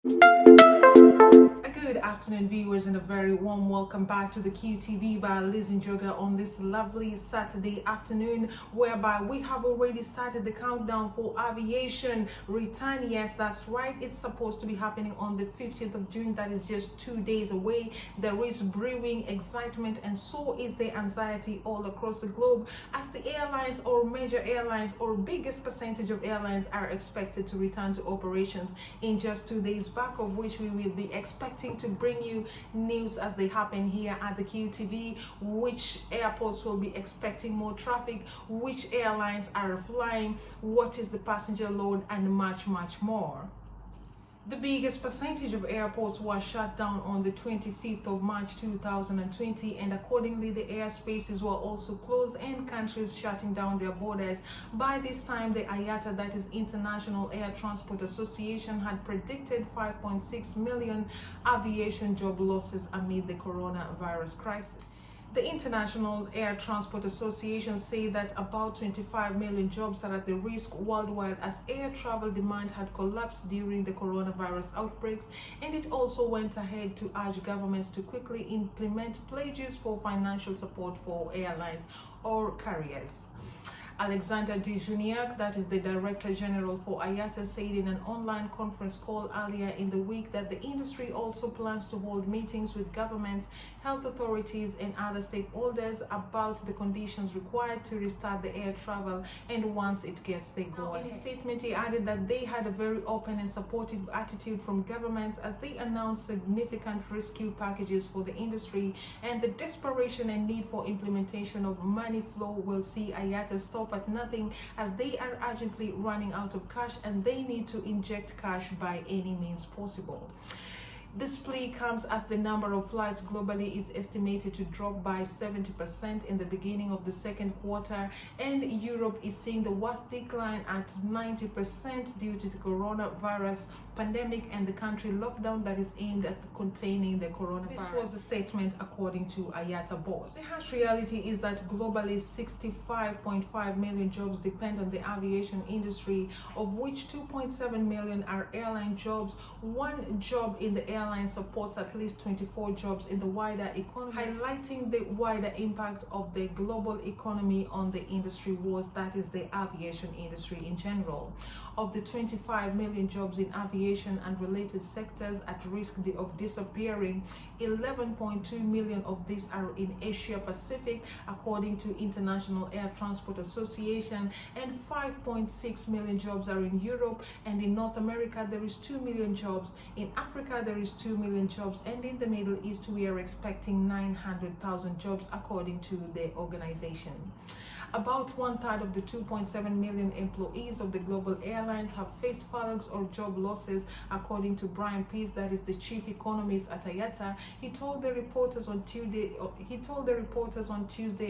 Good afternoon, viewers, and a very warm welcome back to the QTV by Liz and Joga on this lovely Saturday afternoon, whereby we have already started the countdown for aviation return. Yes, that's right. It's supposed to be happening on the 15th of June. That is just 2 days away. There is brewing excitement, and so is the anxiety all across the globe as the airlines or major airlines or biggest percentage of airlines are expected to return to operations in just 2 days, back of which we will be expecting to bring you news as they happen here at the QTV, which airports will be expecting more traffic, which airlines are flying, what is the passenger load, and much more. The biggest percentage of airports were shut down on the 25th of March 2020, and accordingly the airspaces were also closed and countries shutting down their borders. By this time, the IATA, that is International Air Transport Association, had predicted 5.6 million aviation job losses amid the coronavirus crisis. The International Air Transport Association say that about 25 million jobs are at the risk worldwide as air travel demand had collapsed during the coronavirus outbreaks, and it also went ahead to urge governments to quickly implement pledges for financial support for airlines or carriers. Alexander de Juniac, that is the Director General for IATA, said in an online conference call earlier in the week that the industry also plans to hold meetings with governments, health authorities, and other stakeholders about the conditions required to restart the air travel and once it gets the go ahead. In a statement, he added that they had a very open and supportive attitude from governments as they announced significant rescue packages for the industry, and the desperation and need for implementation of money flow will see IATA stop at nothing as they are urgently running out of cash and they need to inject cash by any means possible. This plea comes as the number of flights globally is estimated to drop by 70% in the beginning of the second quarter, and Europe is seeing the worst decline at 90% due to the coronavirus pandemic and the country lockdown that is aimed at containing the coronavirus. This was the statement according to IATA boss. The harsh reality is that globally 65.5 million jobs depend on the aviation industry, of which 2.7 million are airline jobs. One job in the airline supports at least 24 jobs in the wider economy, highlighting the wider impact of the global economy on the industry that is the aviation industry in general. Of the 25 million jobs in aviation and related sectors at risk of disappearing, 11.2 million of these are in Asia Pacific, according to International Air Transport Association, and 5.6 million jobs are in Europe, and in North America there is 2 million jobs, in Africa there is 2 million jobs, and in the Middle East we are expecting 900,000 jobs according to the organization. About 1/3 of the 2.7 million employees of the global airlines have faced furloughs or job losses, according to Brian Pease, that is the chief economist at IATA. He told the reporters on Tuesday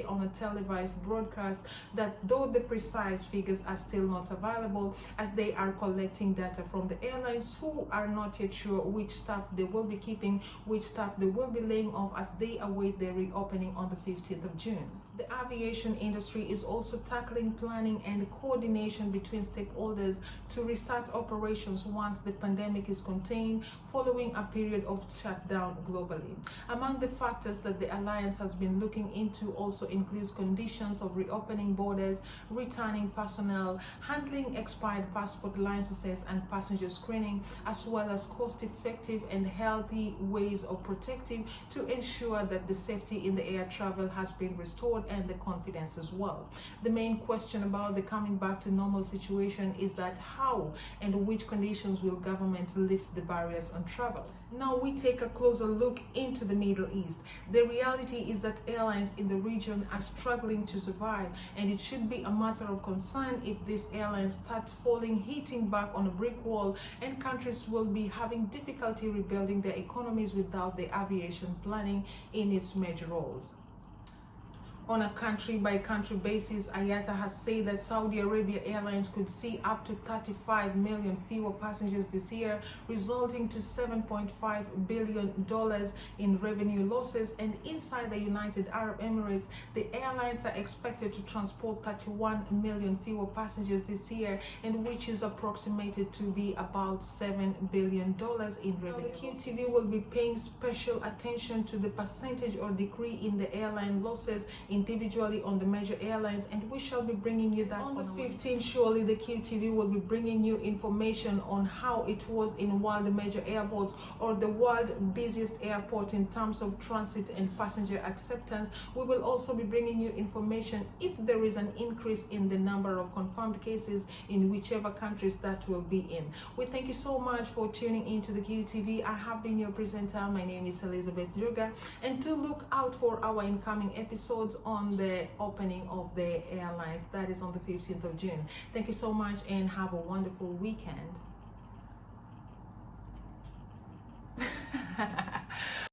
on a televised broadcast that though the precise figures are still not available, as they are collecting data from the airlines who are not yet sure which staff they will be keeping, which staff they will be laying off as they await their reopening on the 15th of June. The aviation industry is also tackling planning and coordination between stakeholders to restart operations once the pandemic is contained following a period of shutdown globally. Among the factors that the alliance has been looking into also includes conditions of reopening borders, returning personnel, handling expired passport licenses and passenger screening, as well as cost-effective and healthy ways of protecting to ensure that the safety in the air travel has been restored and the confidence as well. The main question about the coming back to normal situation is that how and which conditions will government lift the barriers on travel. Now we take a closer look into the Middle East. The reality is that airlines in the region are struggling to survive, and it should be a matter of concern if these airlines start falling, hitting back on a brick wall, and countries will be having difficulty rebuilding their economies without the aviation planning in its major roles. On a country-by-country basis, IATA has said that Saudi Arabia Airlines could see up to 35 million fewer passengers this year, resulting to $7.5 billion in revenue losses. And inside the United Arab Emirates, the airlines are expected to transport 31 million fewer passengers this year, and which is approximated to be about $7 billion in revenue. The QTV will be paying special attention to the percentage or decrease in the airline losses individually on the major airlines, and we shall be bringing you that on the 15th. Surely the QTV will be bringing you information on how it was in one of the major airports or the world busiest airport in terms of transit and passenger acceptance. We will also be bringing you information if there is an increase in the number of confirmed cases in whichever countries that will be in. We thank you so much for tuning into the QTV. I have been your presenter. My name is Elizabeth Joga, and to look out for our incoming episodes on the opening of the airlines, that is on the 15th of June. Thank you so much and have a wonderful weekend.